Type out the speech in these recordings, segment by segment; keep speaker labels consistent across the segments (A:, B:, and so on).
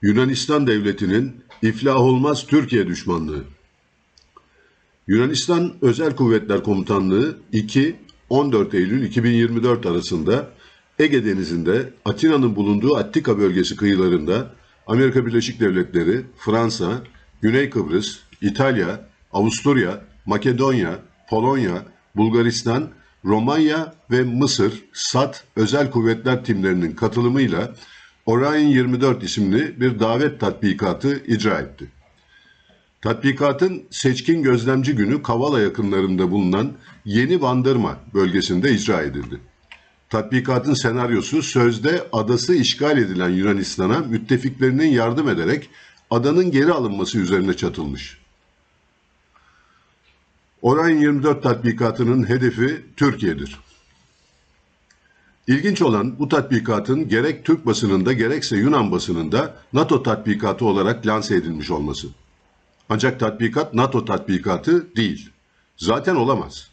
A: Yunanistan Devleti'nin iflah olmaz Türkiye düşmanlığı. Yunanistan Özel Kuvvetler Komutanlığı 2-14 Eylül 2024 arasında Ege Denizi'nde Atina'nın bulunduğu Attika bölgesi kıyılarında Amerika Birleşik Devletleri, Fransa, Güney Kıbrıs, İtalya, Avusturya, Makedonya, Polonya, Bulgaristan, Romanya ve Mısır SAT özel kuvvetler timlerinin katılımıyla Orion 24 isimli bir davet tatbikatı icra etti. Tatbikatın seçkin gözlemci günü Kavala yakınlarında bulunan Yeni Bandırma bölgesinde icra edildi. Tatbikatın senaryosu sözde adası işgal edilen Yunanistan'a müttefiklerinin yardım ederek adanın geri alınması üzerine çatılmış. Orion 24 tatbikatının hedefi Türkiye'dir. İlginç olan bu tatbikatın gerek Türk basınında gerekse Yunan basınında NATO tatbikatı olarak lanse edilmiş olması. Ancak tatbikat NATO tatbikatı değil. Zaten olamaz.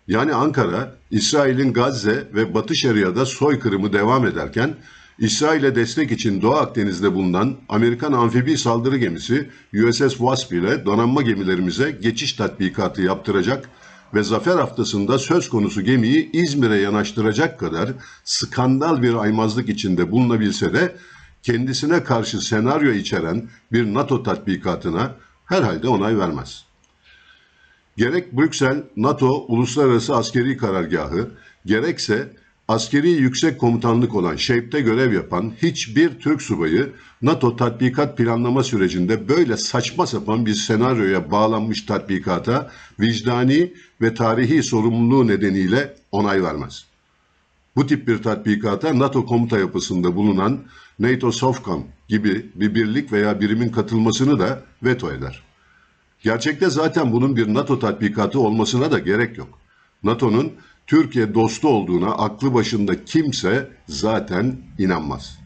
A: Yani Ankara, İsrail'in Gazze ve Batı Şeria'da soykırımı devam ederken, İsrail'e destek için Doğu Akdeniz'de bulunan Amerikan amfibi saldırı gemisi USS Wasp ile donanma gemilerimize geçiş tatbikatı yaptıracak ve Zafer Haftası'nda söz konusu gemiyi İzmir'e yanaştıracak kadar skandal bir aymazlık içinde bulunabilse de kendisine karşı senaryo içeren bir NATO tatbikatına herhalde onay vermez. Gerek Brüksel, NATO Uluslararası Askeri Karargahı, gerekse askeri yüksek komutanlık olan SHAPE'de görev yapan hiçbir Türk subayı NATO tatbikat planlama sürecinde böyle saçma sapan bir senaryoya bağlanmış tatbikata vicdani ve tarihi sorumluluğu nedeniyle onay vermez. Bu tip bir tatbikata NATO komuta yapısında bulunan NATO SOFCOM gibi bir birlik veya birimin katılmasını da veto eder. Gerçekte zaten bunun bir NATO tatbikatı olmasına da gerek yok. NATO'nun Türkiye dostu olduğuna aklı başında kimse zaten inanmaz.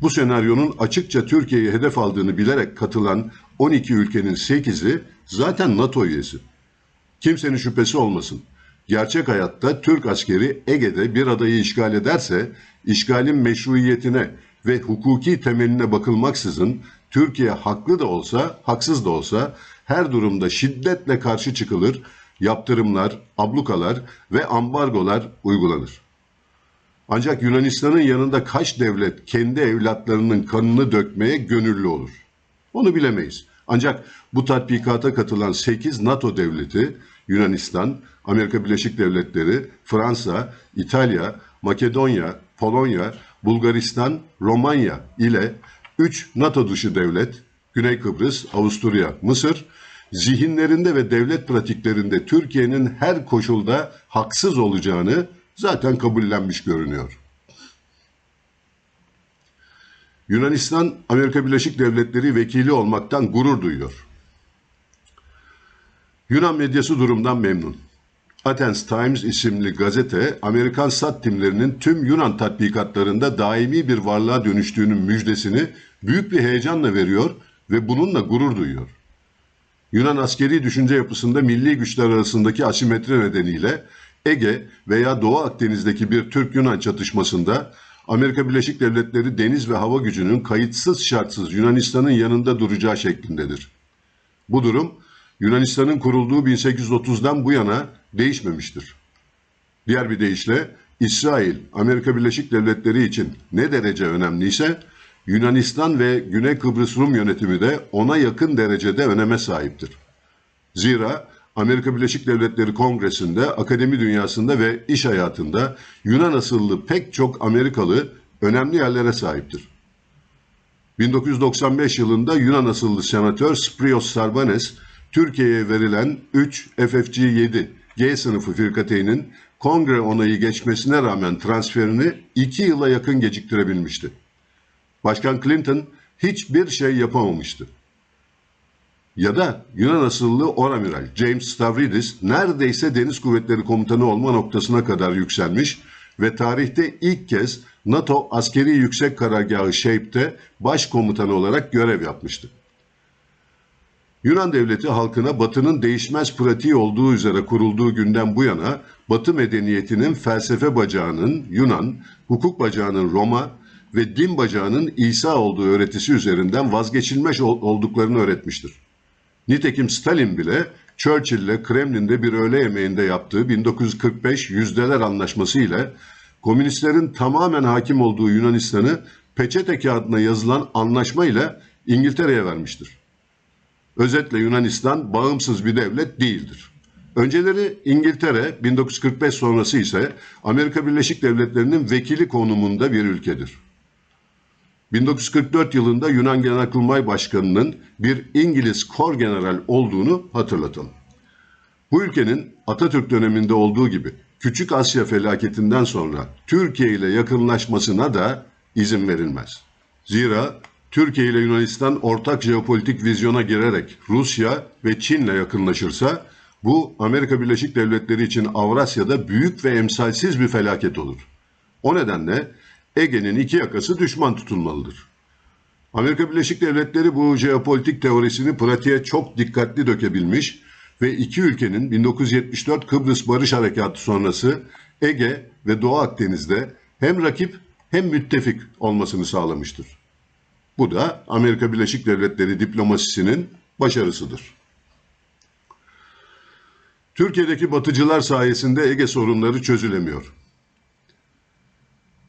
A: Bu senaryonun açıkça Türkiye'yi hedef aldığını bilerek katılan 12 ülkenin 8'i zaten NATO üyesi. Kimsenin şüphesi olmasın. Gerçek hayatta Türk askeri Ege'de bir adayı işgal ederse, işgalin meşruiyetine ve hukuki temeline bakılmaksızın Türkiye haklı da olsa, haksız da olsa her durumda şiddetle karşı çıkılır, yaptırımlar, ablukalar ve ambargolar uygulanır. Ancak Yunanistan'ın yanında kaç devlet kendi evlatlarının kanını dökmeye gönüllü olur? Onu bilemeyiz. Ancak bu tatbikata katılan 8 NATO devleti, Yunanistan, Amerika Birleşik Devletleri, Fransa, İtalya, Makedonya, Polonya, Bulgaristan, Romanya ile 3 NATO dışı devlet, Güney Kıbrıs, Avusturya, Mısır, zihinlerinde ve devlet pratiklerinde Türkiye'nin her koşulda haksız olacağını zaten kabullenmiş görünüyor. Yunanistan, Amerika Birleşik Devletleri vekili olmaktan gurur duyuyor. Yunan medyası durumdan memnun. Athens Times isimli gazete, Amerikan SAT timlerinin tüm Yunan tatbikatlarında daimi bir varlığa dönüştüğünün müjdesini büyük bir heyecanla veriyor ve bununla gurur duyuyor. Yunan askeri düşünce yapısında milli güçler arasındaki asimetri nedeniyle Ege veya Doğu Akdeniz'deki bir Türk-Yunan çatışmasında Amerika Birleşik Devletleri deniz ve hava gücünün kayıtsız şartsız Yunanistan'ın yanında duracağı şeklindedir. Bu durum Yunanistan'ın kurulduğu 1830'dan bu yana değişmemiştir. Diğer bir deyişle İsrail, Amerika Birleşik Devletleri için ne derece önemliyse Yunanistan ve Güney Kıbrıs Rum yönetimi de ona yakın derecede öneme sahiptir. Zira Amerika Birleşik Devletleri Kongresi'nde, akademi dünyasında ve iş hayatında Yunan asıllı pek çok Amerikalı önemli yerlere sahiptir. 1995 yılında Yunan asıllı senatör Spyros Sarbanes, Türkiye'ye verilen 3 FFG-7 G sınıfı firkateynin kongre onayı geçmesine rağmen transferini 2 yıla yakın geciktirebilmişti. Başkan Clinton hiçbir şey yapamamıştı. Ya da Yunan asıllı Oramiral James Stavridis neredeyse Deniz Kuvvetleri Komutanı olma noktasına kadar yükselmiş ve tarihte ilk kez NATO Askeri Yüksek Karargahı SHAPE'de başkomutanı olarak görev yapmıştı. Yunan devleti halkına Batı'nın değişmez pratiği olduğu üzere kurulduğu günden bu yana Batı medeniyetinin felsefe bacağının Yunan, hukuk bacağının Roma ve din bacağının İsa olduğu öğretisi üzerinden vazgeçilmez olduklarını öğretmiştir. Nitekim Stalin bile Churchill'le Kremlin'de bir öğle yemeğinde yaptığı 1945 Yüzdeler Anlaşması ile komünistlerin tamamen hakim olduğu Yunanistan'ı peçete kağıdına yazılan anlaşma ile İngiltere'ye vermiştir. Özetle Yunanistan bağımsız bir devlet değildir. Önceleri İngiltere, 1945 sonrası ise Amerika Birleşik Devletleri'nin vekili konumunda bir ülkedir. 1944 yılında Yunan Genelkurmay Başkanı'nın bir İngiliz Korgeneral olduğunu hatırlatalım. Bu ülkenin Atatürk döneminde olduğu gibi Küçük Asya felaketinden sonra Türkiye ile yakınlaşmasına da izin verilmez. Zira Türkiye ile Yunanistan ortak jeopolitik vizyona girerek Rusya ve Çin'le yakınlaşırsa bu Amerika Birleşik Devletleri için Avrasya'da büyük ve emsalsiz bir felaket olur. O nedenle Ege'nin iki yakası düşman tutulmalıdır. Amerika Birleşik Devletleri bu jeopolitik teorisini pratiğe çok dikkatli dökebilmiş ve iki ülkenin 1974 Kıbrıs Barış Harekatı sonrası Ege ve Doğu Akdeniz'de hem rakip hem müttefik olmasını sağlamıştır. Bu da Amerika Birleşik Devletleri diplomasisinin başarısıdır. Türkiye'deki batıcılar sayesinde Ege sorunları çözülemiyor.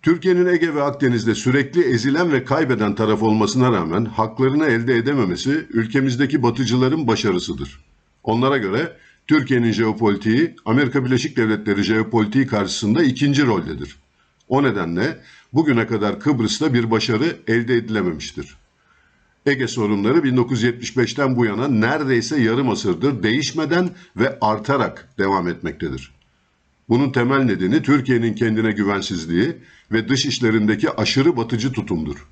A: Türkiye'nin Ege ve Akdeniz'de sürekli ezilen ve kaybeden taraf olmasına rağmen haklarını elde edememesi ülkemizdeki batıcıların başarısıdır. Onlara göre Türkiye'nin jeopolitiği Amerika Birleşik Devletleri jeopolitiği karşısında ikinci roldedir. O nedenle bugüne kadar Kıbrıs'ta bir başarı elde edilememiştir. Ege sorunları 1975'ten bu yana neredeyse yarım asırdır değişmeden ve artarak devam etmektedir. Bunun temel nedeni Türkiye'nin kendine güvensizliği ve dış işlerindeki aşırı batıcı tutumdur.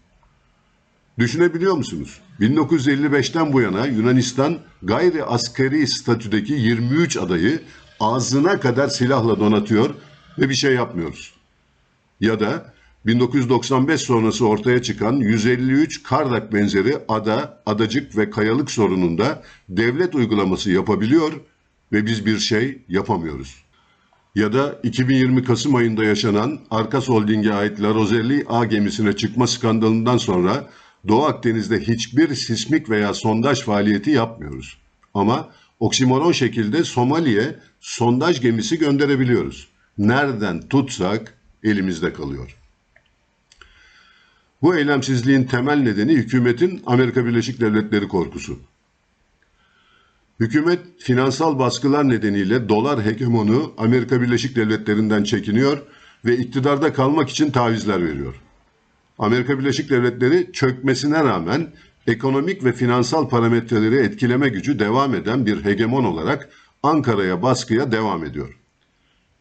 A: Düşünebiliyor musunuz? 1955'ten bu yana Yunanistan gayri askeri statüdeki 23 adayı ağzına kadar silahla donatıyor ve bir şey yapmıyoruz. Ya da 1995 sonrası ortaya çıkan 153 Kardak benzeri ada, adacık ve kayalık sorununda devlet uygulaması yapabiliyor ve biz bir şey yapamıyoruz. Ya da 2020 Kasım ayında yaşanan Arkas Holding'e ait La Roselli A gemisine çıkma skandalından sonra Doğu Akdeniz'de hiçbir sismik veya sondaj faaliyeti yapmıyoruz. Ama oksimoron şekilde Somali'ye sondaj gemisi gönderebiliyoruz. Nereden tutsak elimizde kalıyor. Bu eylemsizliğin temel nedeni hükümetin Amerika Birleşik Devletleri korkusu. Hükümet finansal baskılar nedeniyle dolar hegemonu Amerika Birleşik Devletleri'nden çekiniyor ve iktidarda kalmak için tavizler veriyor. Amerika Birleşik Devletleri çökmesine rağmen ekonomik ve finansal parametreleri etkileme gücü devam eden bir hegemon olarak Ankara'ya baskıya devam ediyor.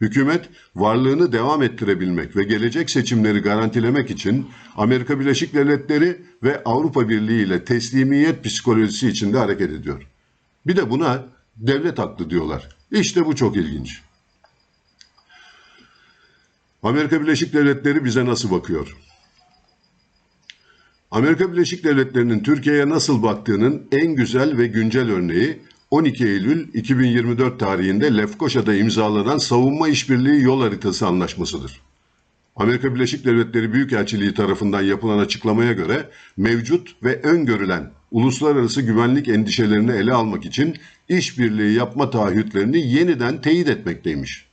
A: Hükümet varlığını devam ettirebilmek ve gelecek seçimleri garantilemek için Amerika Birleşik Devletleri ve Avrupa Birliği ile teslimiyet psikolojisi içinde hareket ediyor. Bir de buna devlet aklı diyorlar. İşte bu çok ilginç. Amerika Birleşik Devletleri bize nasıl bakıyor? Amerika Birleşik Devletleri'nin Türkiye'ye nasıl baktığının en güzel ve güncel örneği 12 Eylül 2024 tarihinde Lefkoşa'da imzalanan Savunma İşbirliği Yol Haritası Anlaşması'dır. Amerika Birleşik Devletleri Büyükelçiliği tarafından yapılan açıklamaya göre mevcut ve öngörülen uluslararası güvenlik endişelerini ele almak için işbirliği yapma taahhütlerini yeniden teyit etmekteymiş.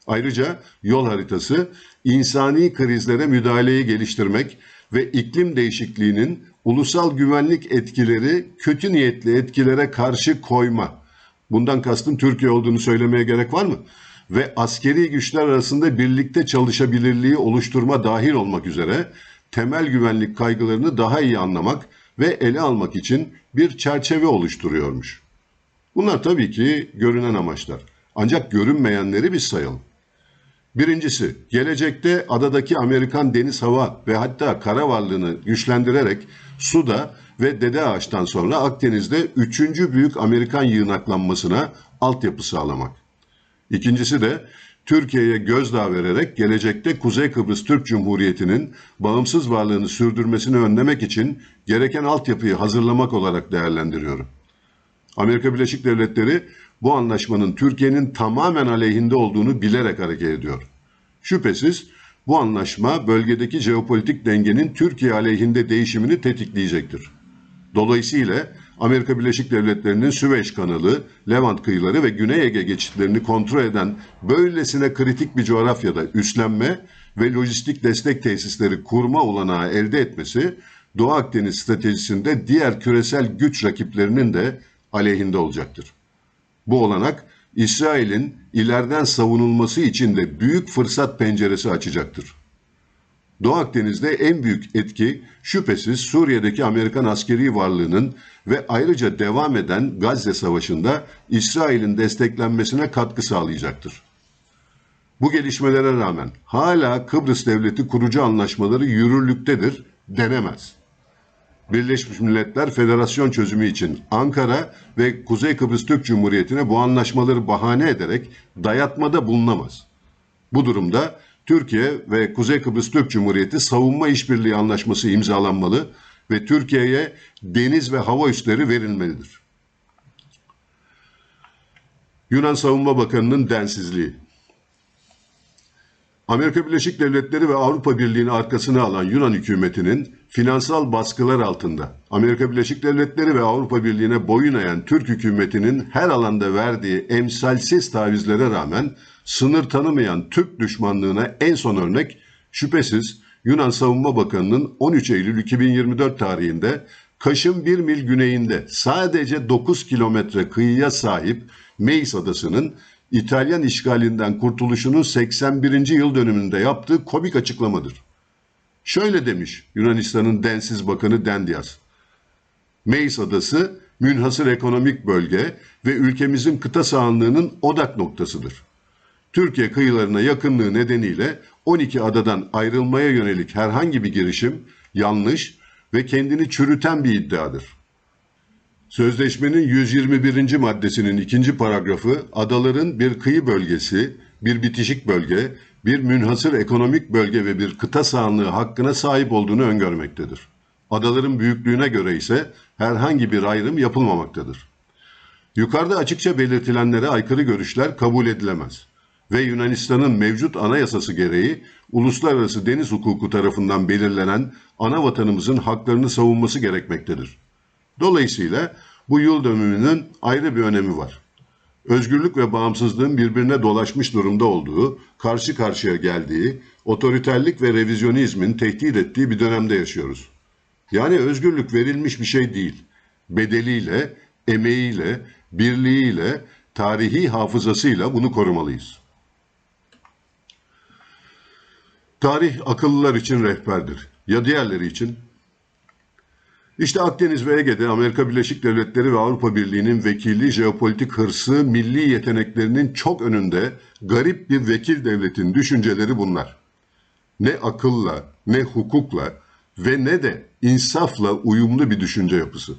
A: Ayrıca yol haritası insani krizlere müdahaleyi geliştirmek ve iklim değişikliğinin ulusal güvenlik etkileri kötü niyetli etkilere karşı koyma. Bundan kastım Türkiye olduğunu söylemeye gerek var mı? Ve askeri güçler arasında birlikte çalışabilirliği oluşturma dahil olmak üzere temel güvenlik kaygılarını daha iyi anlamak ve ele almak için bir çerçeve oluşturuyormuş. Bunlar tabii ki görünen amaçlar. Ancak görünmeyenleri biz sayalım. Birincisi, gelecekte adadaki Amerikan deniz, hava ve hatta kara varlığını güçlendirerek suda ve Dede Ağaç'tan sonra Akdeniz'de 3. büyük Amerikan yığınaklanmasına altyapı sağlamak. İkincisi de Türkiye'ye gözdağı vererek gelecekte Kuzey Kıbrıs Türk Cumhuriyeti'nin bağımsız varlığını sürdürmesini önlemek için gereken altyapıyı hazırlamak olarak değerlendiriyorum. Amerika Birleşik Devletleri bu anlaşmanın Türkiye'nin tamamen aleyhinde olduğunu bilerek hareket ediyor. Şüphesiz Bu anlaşma bölgedeki jeopolitik dengenin Türkiye aleyhinde değişimini tetikleyecektir. Dolayısıyla Amerika Birleşik Devletleri'nin Süveyş kanalı, Levant kıyıları ve Güney Ege geçitlerini kontrol eden böylesine kritik bir coğrafyada üstlenme ve lojistik destek tesisleri kurma olanağı elde etmesi, Doğu Akdeniz stratejisinde diğer küresel güç rakiplerinin de aleyhinde olacaktır. Bu olanak, İsrail'in ileriden savunulması için de büyük fırsat penceresi açacaktır. Doğu Akdeniz'de en büyük etki şüphesiz Suriye'deki Amerikan askeri varlığının ve ayrıca devam eden Gazze Savaşı'nda İsrail'in desteklenmesine katkı sağlayacaktır. Bu gelişmelere rağmen hala Kıbrıs Devleti kurucu anlaşmaları yürürlüktedir denemez. Birleşmiş Milletler Federasyon çözümü için Ankara ve Kuzey Kıbrıs Türk Cumhuriyeti'ne bu anlaşmaları bahane ederek dayatmada bulunamaz. Bu durumda Türkiye ve Kuzey Kıbrıs Türk Cumhuriyeti savunma işbirliği anlaşması imzalanmalı ve Türkiye'ye deniz ve hava üsleri verilmelidir. Yunan Savunma Bakanı'nın densizliği. Amerika Birleşik Devletleri ve Avrupa Birliği'ni arkasına alan Yunan hükümetinin finansal baskılar altında Amerika Birleşik Devletleri ve Avrupa Birliği'ne boyun eğen Türk hükümetinin her alanda verdiği emsalsiz tavizlere rağmen sınır tanımayan Türk düşmanlığına en son örnek şüphesiz Yunan Savunma Bakanı'nın 13 Eylül 2024 tarihinde Kaş'ın 1 mil güneyinde sadece 9 kilometre kıyıya sahip Meis Adası'nın İtalyan işgalinden kurtuluşunun 81. yıl dönümünde yaptığı komik açıklamadır. Şöyle demiş Yunanistan'ın densiz bakanı Dendias. Meis Adası münhasır ekonomik bölge ve ülkemizin kıta sahanlığının odak noktasıdır. Türkiye kıyılarına yakınlığı nedeniyle 12 adadan ayrılmaya yönelik herhangi bir girişim yanlış ve kendini çürüten bir iddiadır. Sözleşmenin 121. maddesinin 2. paragrafı adaların bir kıyı bölgesi, bir bitişik bölge, bir münhasır ekonomik bölge ve bir kıta sahanlığı hakkına sahip olduğunu öngörmektedir. Adaların büyüklüğüne göre ise herhangi bir ayrım yapılmamaktadır. Yukarıda açıkça belirtilenlere aykırı görüşler kabul edilemez ve Yunanistan'ın mevcut anayasası gereği uluslararası deniz hukuku tarafından belirlenen ana vatanımızın haklarını savunması gerekmektedir. Dolayısıyla bu yıl dönümünün ayrı bir önemi var. Özgürlük ve bağımsızlığın birbirine dolaşmış durumda olduğu, karşı karşıya geldiği, otoriterlik ve revizyonizmin tehdit ettiği bir dönemde yaşıyoruz. Yani özgürlük verilmiş bir şey değil. Bedeliyle, emeğiyle, birliğiyle, tarihi hafızasıyla bunu korumalıyız. Tarih akıllılar için rehberdir. Ya diğerleri için? İşte Akdeniz ve Ege'de Amerika Birleşik Devletleri ve Avrupa Birliği'nin vekilliği jeopolitik hırsı, milli yeteneklerinin çok önünde garip bir vekil devletin düşünceleri bunlar. Ne akılla, ne hukukla ve ne de insafla uyumlu bir düşünce yapısı.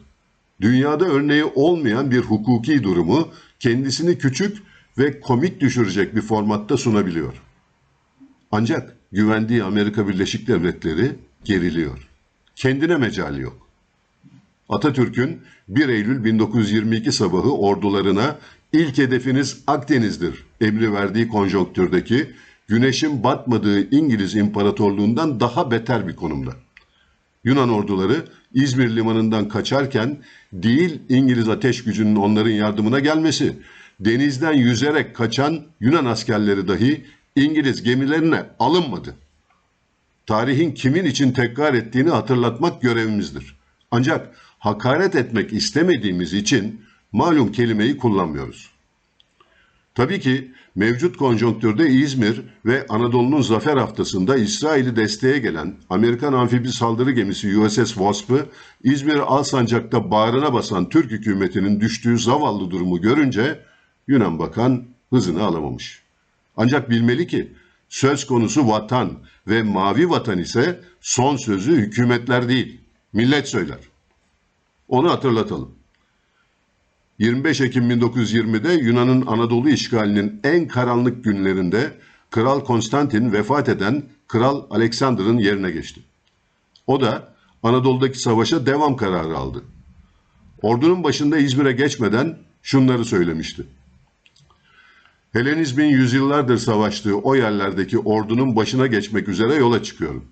A: Dünyada örneği olmayan bir hukuki durumu kendisini küçük ve komik düşürecek bir formatta sunabiliyor. Ancak güvendiği Amerika Birleşik Devletleri geriliyor. Kendine mecali yok. Atatürk'ün 1 Eylül 1922 sabahı ordularına ilk hedefiniz Akdeniz'dir emri verdiği konjonktürdeki güneşin batmadığı İngiliz İmparatorluğundan daha beter bir konumda. Yunan orduları İzmir limanından kaçarken değil İngiliz ateş gücünün onların yardımına gelmesi, denizden yüzerek kaçan Yunan askerleri dahi İngiliz gemilerine alınmadı. Tarihin kimin için tekrar ettiğini hatırlatmak görevimizdir. Ancak hakaret etmek istemediğimiz için malum kelimeyi kullanmıyoruz. Tabii ki mevcut konjonktürde İzmir ve Anadolu'nun zafer haftasında İsrail'i desteğe gelen Amerikan amfibi saldırı gemisi USS Wasp'ı İzmir Alsancak'ta bağrına basan Türk hükümetinin düştüğü zavallı durumu görünce Yunan bakan hızını alamamış. Ancak bilmeli ki söz konusu vatan ve mavi vatan ise son sözü hükümetler değil, millet söyler. Onu hatırlatalım. 25 Ekim 1920'de Yunan'ın Anadolu işgalinin en karanlık günlerinde Kral Konstantin vefat eden Kral Alexander'ın yerine geçti. O da Anadolu'daki savaşa devam kararı aldı. Ordunun başında İzmir'e geçmeden şunları söylemişti. Helenizmin yüzyıllardır savaştığı o yerlerdeki ordunun başına geçmek üzere yola çıkıyorum.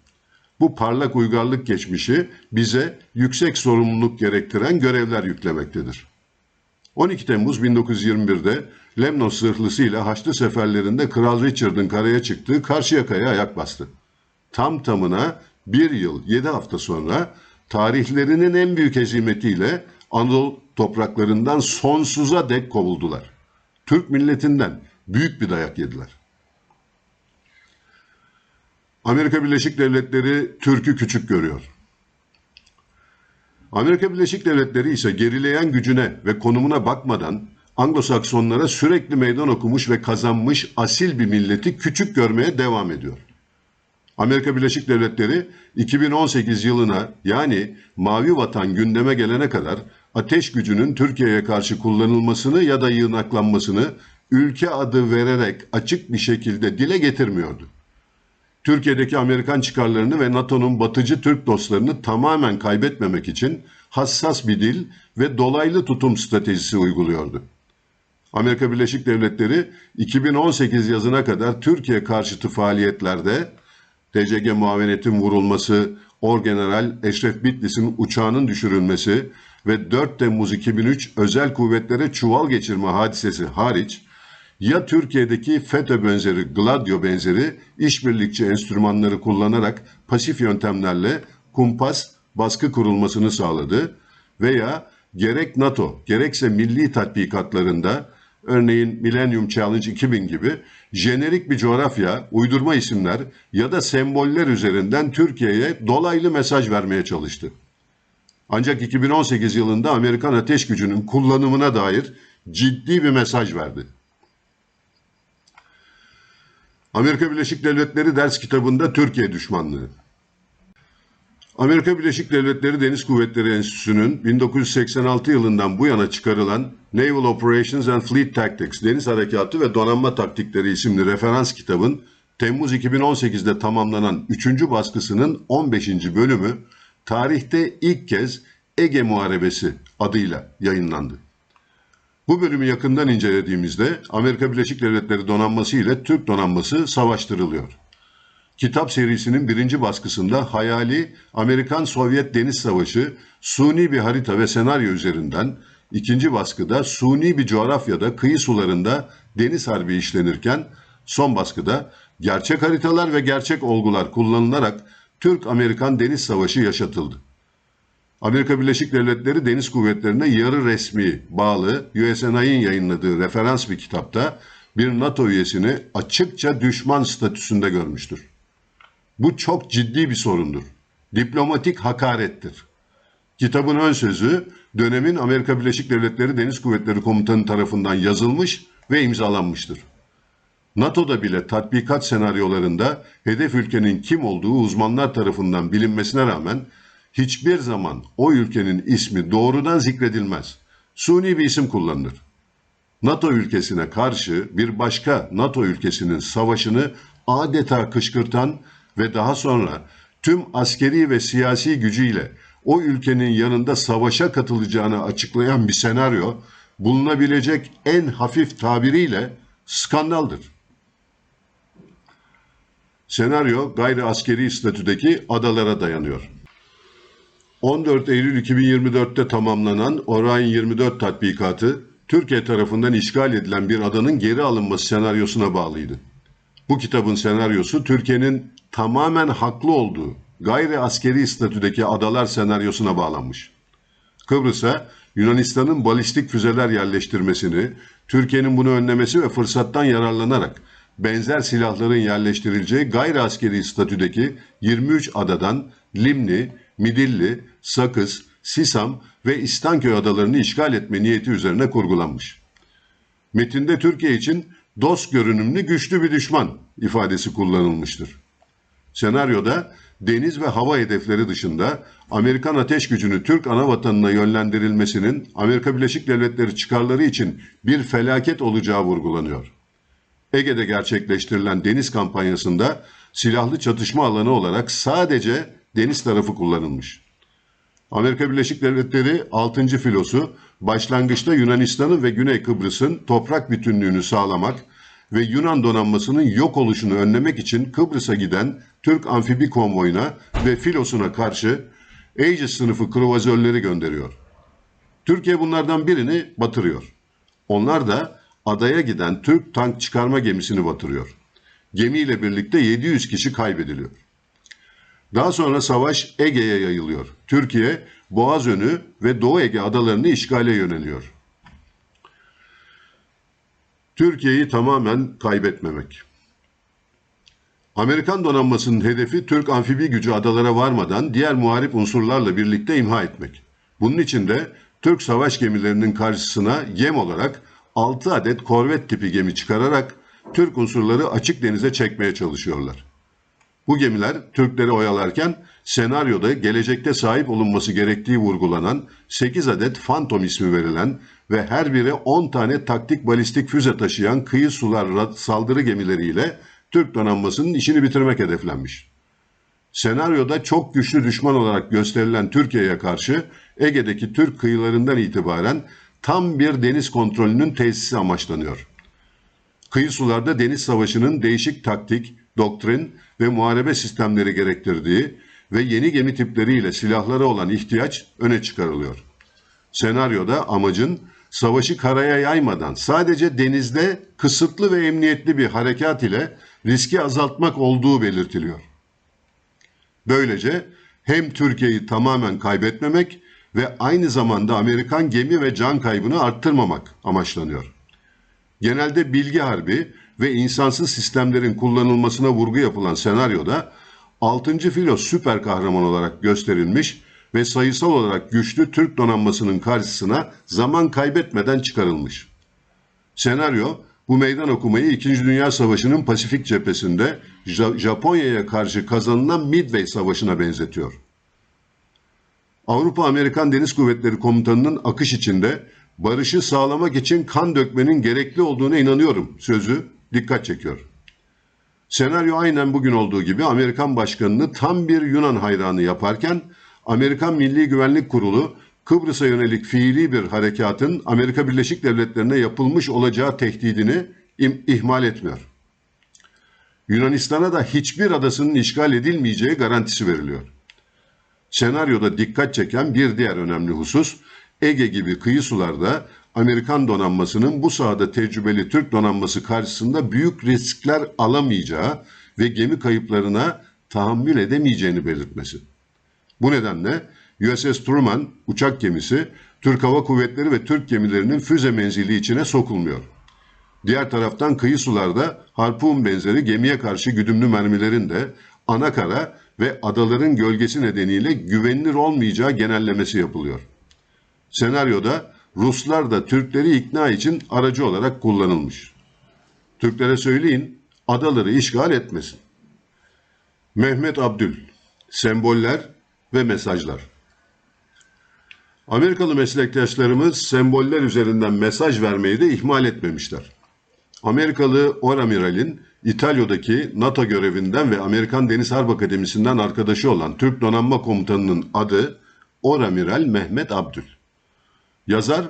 A: Bu parlak uygarlık geçmişi bize yüksek sorumluluk gerektiren görevler yüklemektedir. 12 Temmuz 1921'de Lemnos zırhlısı ile Haçlı seferlerinde Kral Richard'ın karaya çıktığı Karşıyaka'ya ayak bastı. Tam tamına 1 yıl 7 hafta sonra tarihlerinin en büyük hezimetiyle Anadolu topraklarından sonsuza dek kovuldular. Türk milletinden büyük bir dayak yediler. Amerika Birleşik Devletleri Türk'ü küçük görüyor. Amerika Birleşik Devletleri ise gerileyen gücüne ve konumuna bakmadan Anglo-Saksonlara sürekli meydan okumuş ve kazanmış asil bir milleti küçük görmeye devam ediyor. Amerika Birleşik Devletleri 2018 yılına, yani Mavi Vatan gündeme gelene kadar ateş gücünün Türkiye'ye karşı kullanılmasını ya da yığınaklanmasını ülke adı vererek açık bir şekilde dile getirmiyordu. Türkiye'deki Amerikan çıkarlarını ve NATO'nun batıcı Türk dostlarını tamamen kaybetmemek için hassas bir dil ve dolaylı tutum stratejisi uyguluyordu. Amerika Birleşik Devletleri 2018 yazına kadar Türkiye karşıtı faaliyetlerde TCG muavenetin vurulması, Orgeneral Eşref Bitlis'in uçağının düşürülmesi ve 4 Temmuz 2003 özel kuvvetlere çuval geçirme hadisesi hariç, ya Türkiye'deki FETÖ benzeri, Gladio benzeri işbirlikçi enstrümanları kullanarak pasif yöntemlerle kumpas, baskı kurulmasını sağladı veya gerek NATO gerekse milli tatbikatlarında, örneğin Millennium Challenge 2000 gibi jenerik bir coğrafya, uydurma isimler ya da semboller üzerinden Türkiye'ye dolaylı mesaj vermeye çalıştı. Ancak 2018 yılında Amerikan ateş gücünün kullanımına dair ciddi bir mesaj verdi. Amerika Birleşik Devletleri ders kitabında Türkiye düşmanlığı. Amerika Birleşik Devletleri Deniz Kuvvetleri Enstitüsü'nün 1986 yılından bu yana çıkarılan Naval Operations and Fleet Tactics, Deniz Harekatı ve Donanma Taktikleri isimli referans kitabın Temmuz 2018'de tamamlanan 3. baskısının 15. bölümü tarihte ilk kez Ege Muharebesi adıyla yayınlandı. Bu bölümü yakından incelediğimizde Amerika Birleşik Devletleri donanması ile Türk donanması savaştırılıyor. Kitap serisinin 1. baskısında hayali Amerikan-Sovyet Deniz Savaşı suni bir harita ve senaryo üzerinden, 2. baskıda suni bir coğrafyada kıyı sularında deniz harbi işlenirken, son baskıda gerçek haritalar ve gerçek olgular kullanılarak Türk-Amerikan Deniz Savaşı yaşatıldı. Amerika Birleşik Devletleri Deniz Kuvvetleri'ne yarı resmi bağlı USNI'nin yayınladığı referans bir kitapta bir NATO üyesini açıkça düşman statüsünde görmüştür. Bu çok ciddi bir sorundur. Diplomatik hakarettir. Kitabın ön sözü dönemin Amerika Birleşik Devletleri Deniz Kuvvetleri Komutanı tarafından yazılmış ve imzalanmıştır. NATO'da bile tatbikat senaryolarında hedef ülkenin kim olduğu uzmanlar tarafından bilinmesine rağmen hiçbir zaman o ülkenin ismi doğrudan zikredilmez. Suni bir isim kullanılır. NATO ülkesine karşı bir başka NATO ülkesinin savaşını adeta kışkırtan ve daha sonra tüm askeri ve siyasi gücüyle o ülkenin yanında savaşa katılacağını açıklayan bir senaryo bulunabilecek en hafif tabiriyle skandaldır. Senaryo gayri askeri statüdeki adalara dayanıyor. 14 Eylül 2024'te tamamlanan Orion 24 tatbikatı, Türkiye tarafından işgal edilen bir adanın geri alınması senaryosuna bağlıydı. Bu kitabın senaryosu Türkiye'nin tamamen haklı olduğu gayri askeri statüdeki adalar senaryosuna bağlanmış. Kıbrıs'a Yunanistan'ın balistik füzeler yerleştirmesini, Türkiye'nin bunu önlemesi ve fırsattan yararlanarak benzer silahların yerleştirileceği gayri askeri statüdeki 23 adadan Limni, Midilli, Sakız, Sisam ve İstanköy adalarını işgal etme niyeti üzerine kurgulanmış. Metinde Türkiye için dost görünümlü güçlü bir düşman ifadesi kullanılmıştır. Senaryoda deniz ve hava hedefleri dışında Amerikan ateş gücünü Türk anavatanına yönlendirilmesinin Amerika Birleşik Devletleri çıkarları için bir felaket olacağı vurgulanıyor. Ege'de gerçekleştirilen deniz kampanyasında silahlı çatışma alanı olarak sadece deniz tarafı kullanılmış. Amerika Birleşik Devletleri 6. filosu başlangıçta Yunanistan'ın ve Güney Kıbrıs'ın toprak bütünlüğünü sağlamak ve Yunan donanmasının yok oluşunu önlemek için Kıbrıs'a giden Türk amfibi konvoyuna ve filosuna karşı Aegis sınıfı kruvazörleri gönderiyor. Türkiye bunlardan birini batırıyor. Onlar da adaya giden Türk tank çıkarma gemisini batırıyor. Gemiyle birlikte 700 kişi kaybediliyor. Daha sonra savaş Ege'ye yayılıyor. Türkiye, Boğazönü ve Doğu Ege adalarını işgale yöneliyor. Türkiye'yi tamamen kaybetmemek. Amerikan donanmasının hedefi Türk amfibi gücü adalara varmadan diğer muharip unsurlarla birlikte imha etmek. Bunun için de Türk savaş gemilerinin karşısına yem olarak 6 adet korvet tipi gemi çıkararak Türk unsurları açık denize çekmeye çalışıyorlar. Bu gemiler Türkleri oyalarken senaryoda gelecekte sahip olunması gerektiği vurgulanan 8 adet Phantom ismi verilen ve her biri 10 tane taktik balistik füze taşıyan kıyı sular saldırı gemileriyle Türk donanmasının işini bitirmek hedeflenmiş. Senaryoda çok güçlü düşman olarak gösterilen Türkiye'ye karşı Ege'deki Türk kıyılarından itibaren tam bir deniz kontrolünün tesisi amaçlanıyor. Kıyı sularda deniz savaşının değişik taktik, doktrin ve muharebe sistemleri gerektirdiği ve yeni gemi tipleriyle silahlara olan ihtiyaç öne çıkarılıyor. Senaryoda amacın savaşı karaya yaymadan sadece denizde kısıtlı ve emniyetli bir harekat ile riski azaltmak olduğu belirtiliyor. Böylece hem Türkiye'yi tamamen kaybetmemek ve aynı zamanda Amerikan gemi ve can kaybını arttırmamak amaçlanıyor. Genelde bilgi harbi ve insansız sistemlerin kullanılmasına vurgu yapılan senaryoda 6. filo süper kahraman olarak gösterilmiş ve sayısal olarak güçlü Türk donanmasının karşısına zaman kaybetmeden çıkarılmış. Senaryo bu meydan okumayı 2. Dünya Savaşı'nın Pasifik cephesinde Japonya'ya karşı kazanılan Midway Savaşı'na benzetiyor. Avrupa-Amerikan Deniz Kuvvetleri Komutanı'nın akış içinde barışı sağlamak için kan dökmenin gerekli olduğuna inanıyorum sözü dikkat çekiyor. Senaryo aynen bugün olduğu gibi Amerikan başkanını tam bir Yunan hayranı yaparken Amerikan Milli Güvenlik Kurulu Kıbrıs'a yönelik fiili bir harekatın Amerika Birleşik Devletleri'ne yapılmış olacağı tehdidini ihmal etmiyor. Yunanistan'a da hiçbir adasının işgal edilmeyeceği garantisi veriliyor. Senaryoda dikkat çeken bir diğer önemli husus, Ege gibi kıyı sularda Amerikan donanmasının bu sahada tecrübeli Türk donanması karşısında büyük riskler alamayacağı ve gemi kayıplarına tahammül edemeyeceğini belirtmesi. Bu nedenle USS Truman uçak gemisi Türk Hava Kuvvetleri ve Türk gemilerinin füze menzili içine sokulmuyor. Diğer taraftan kıyı sularda harpun benzeri gemiye karşı güdümlü mermilerin de anakara ve adaların gölgesi nedeniyle güvenilir olmayacağı genellemesi yapılıyor. Senaryoda Ruslar da Türkleri ikna için aracı olarak kullanılmış. Türklere söyleyin, adaları işgal etmesin. Mehmet Abdül, semboller ve mesajlar. Amerikalı meslektaşlarımız semboller üzerinden mesaj vermeyi de ihmal etmemişler. Amerikalı Oramiral'in İtalya'daki NATO görevinden ve Amerikan Deniz Harp Akademisi'nden arkadaşı olan Türk Donanma Komutanı'nın adı Oramiral Mehmet Abdül. Yazar,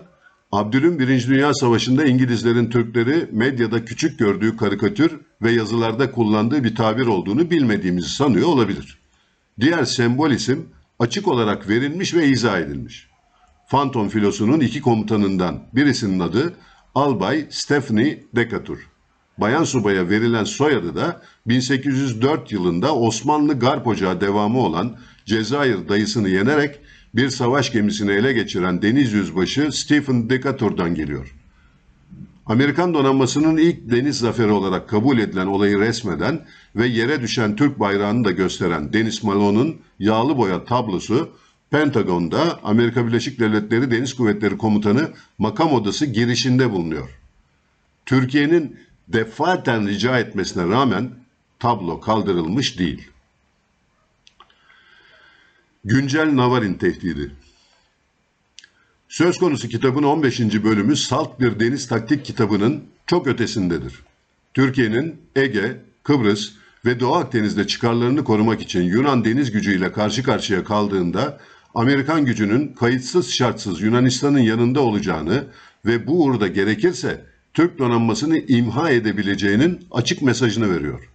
A: Abdül'ün 1. Dünya Savaşı'nda İngilizlerin Türkleri medyada küçük gördüğü karikatür ve yazılarda kullandığı bir tabir olduğunu bilmediğimizi sanıyor olabilir. Diğer sembol isim açık olarak verilmiş ve izah edilmiş. Phantom filosunun 2 komutanından birisinin adı Albay Stephanie Decatur. Bayan subaya verilen soyadı da 1804 yılında Osmanlı Garp Ocağı devamı olan Cezayir dayısını yenerek bir savaş gemisini ele geçiren deniz yüzbaşı Stephen Decatur'dan geliyor. Amerikan donanmasının ilk deniz zaferi olarak kabul edilen olayı resmeden ve yere düşen Türk bayrağını da gösteren Dennis Malone'un yağlı boya tablosu Pentagon'da Amerika Birleşik Devletleri Deniz Kuvvetleri Komutanı makam odası girişinde bulunuyor. Türkiye'nin defaten rica etmesine rağmen tablo kaldırılmış değil. Güncel Navarin tehdidi. Söz konusu kitabın 15. bölümü salt bir deniz taktik kitabının çok ötesindedir. Türkiye'nin Ege, Kıbrıs ve Doğu Akdeniz'de çıkarlarını korumak için Yunan deniz gücüyle karşı karşıya kaldığında Amerikan gücünün kayıtsız şartsız Yunanistan'ın yanında olacağını ve bu uğurda gerekirse Türk donanmasını imha edebileceğinin açık mesajını veriyor.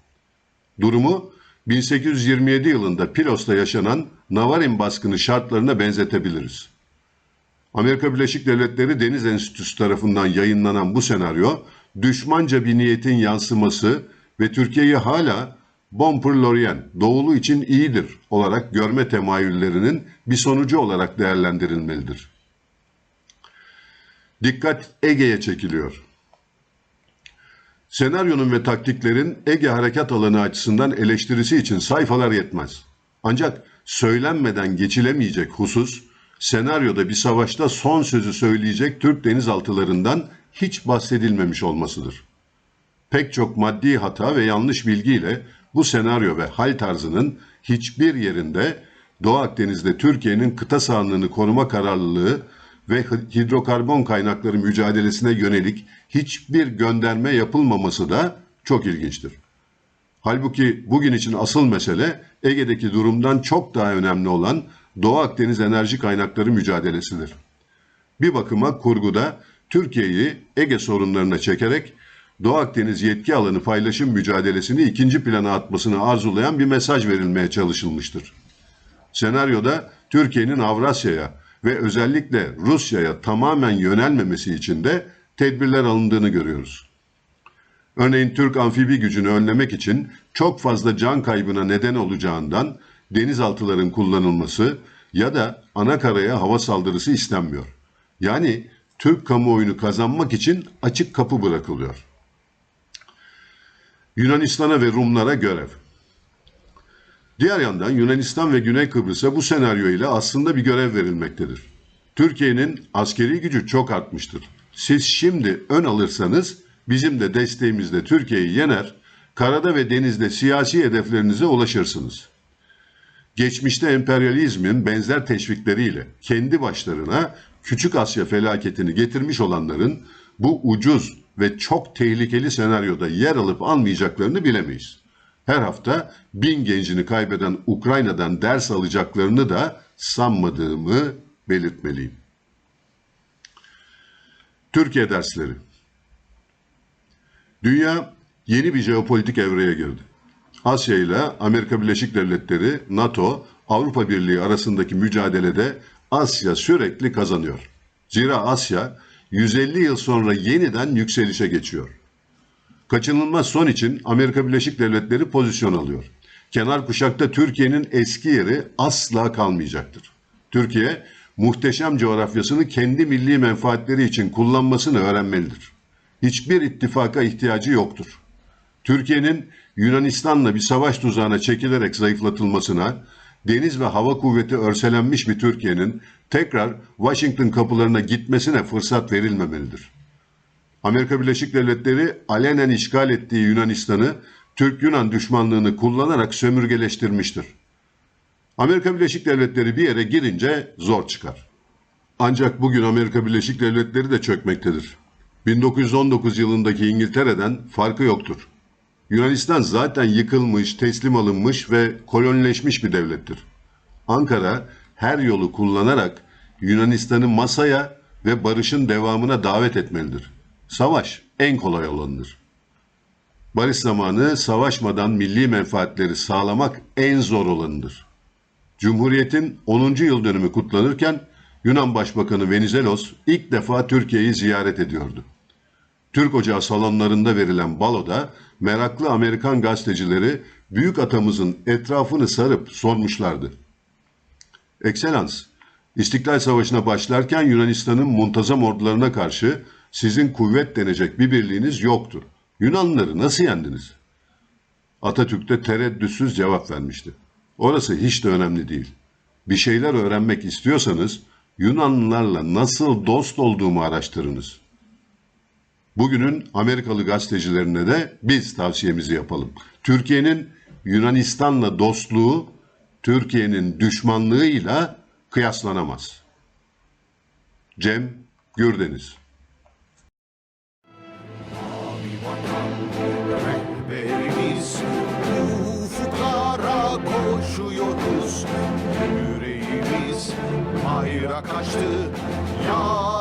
A: Durumu 1827 yılında Pilos'ta yaşanan Navarin baskını şartlarına benzetebiliriz. Amerika Birleşik Devletleri Deniz Enstitüsü tarafından yayınlanan bu senaryo, düşmanca bir niyetin yansıması ve Türkiye'yi hala Bon pour l'Orient, doğulu için iyidir olarak görme temayüllerinin bir sonucu olarak değerlendirilmelidir. Dikkat Ege'ye çekiliyor. Senaryonun ve taktiklerin Ege harekat alanı açısından eleştirisi için sayfalar yetmez. Ancak söylenmeden geçilemeyecek husus, senaryoda bir savaşta son sözü söyleyecek Türk denizaltılarından hiç bahsedilmemiş olmasıdır. Pek çok maddi hata ve yanlış bilgiyle bu senaryo ve hal tarzının hiçbir yerinde Doğu Akdeniz'de Türkiye'nin kıta sahanlığını koruma kararlılığı ve hidrokarbon kaynakları mücadelesine yönelik hiçbir gönderme yapılmaması da çok ilginçtir. Halbuki bugün için asıl mesele Ege'deki durumdan çok daha önemli olan Doğu Akdeniz enerji kaynakları mücadelesidir. Bir bakıma kurguda Türkiye'yi Ege sorunlarına çekerek Doğu Akdeniz yetki alanı paylaşım mücadelesini ikinci plana atmasını arzulayan bir mesaj verilmeye çalışılmıştır. Senaryoda Türkiye'nin Avrasya'ya ve özellikle Rusya'ya tamamen yönelmemesi için de tedbirler alındığını görüyoruz. Örneğin Türk amfibi gücünü önlemek için çok fazla can kaybına neden olacağından denizaltıların kullanılması ya da ana karaya hava saldırısı istenmiyor. Yani Türk kamuoyunu kazanmak için açık kapı bırakılıyor. Yunanistan'a ve Rumlara görev. Diğer yandan Yunanistan ve Güney Kıbrıs'a bu senaryo ile aslında bir görev verilmektedir. Türkiye'nin askeri gücü çok artmıştır. Siz şimdi ön alırsanız bizim de desteğimizle Türkiye'yi yener, karada ve denizde siyasi hedeflerinize ulaşırsınız. Geçmişte emperyalizmin benzer teşvikleriyle kendi başlarına Küçük Asya felaketini getirmiş olanların bu ucuz ve çok tehlikeli senaryoda yer alıp almayacaklarını bilemeyiz. Her hafta 1000 gencini kaybeden Ukrayna'dan ders alacaklarını da sanmadığımı belirtmeliyim. Türkiye dersleri. Dünya yeni bir jeopolitik evreye girdi. Asya ile Amerika Birleşik Devletleri, NATO, Avrupa Birliği arasındaki mücadelede Asya sürekli kazanıyor. Zira Asya 150 yıl sonra yeniden yükselişe geçiyor. Kaçınılmaz son için Amerika Birleşik Devletleri pozisyon alıyor. Kenar kuşakta Türkiye'nin eski yeri asla kalmayacaktır. Türkiye, muhteşem coğrafyasını kendi milli menfaatleri için kullanmasını öğrenmelidir. Hiçbir ittifaka ihtiyacı yoktur. Türkiye'nin Yunanistan'la bir savaş tuzağına çekilerek zayıflatılmasına, deniz ve hava kuvveti örselenmiş bir Türkiye'nin tekrar Washington kapılarına gitmesine fırsat verilmemelidir. Amerika Birleşik Devletleri alenen işgal ettiği Yunanistan'ı Türk-Yunan düşmanlığını kullanarak sömürgeleştirmiştir. Amerika Birleşik Devletleri bir yere girince zor çıkar. Ancak bugün Amerika Birleşik Devletleri de çökmektedir. 1919 yılındaki İngiltere'den farkı yoktur. Yunanistan zaten yıkılmış, teslim alınmış ve kolonileşmiş bir devlettir. Ankara her yolu kullanarak Yunanistan'ı masaya ve barışın devamına davet etmelidir. Savaş en kolay olanıdır. Barış zamanı savaşmadan milli menfaatleri sağlamak en zor olanıdır. Cumhuriyet'in 10. yıl dönümü kutlanırken Yunan Başbakanı Venizelos ilk defa Türkiye'yi ziyaret ediyordu. Türk Ocağı salonlarında verilen baloda meraklı Amerikan gazetecileri büyük atamızın etrafını sarıp sormuşlardı. Ekselans, İstiklal Savaşı'na başlarken Yunanistan'ın muntazam ordularına karşı sizin kuvvet denecek bir birliğiniz yoktu. Yunanlıları nasıl yendiniz? Atatürk de tereddütsüz cevap vermişti. Orası hiç de önemli değil. Bir şeyler öğrenmek istiyorsanız Yunanlılarla nasıl dost olduğumu araştırınız. Bugünün Amerikalı gazetecilerine de biz tavsiyemizi yapalım. Türkiye'nin Yunanistan'la dostluğu, Türkiye'nin düşmanlığıyla kıyaslanamaz. Cem Gürdeniz.
B: Rehberimiz ufuklara koşuyoruz. Yüreğimiz bayrak açtı. Ya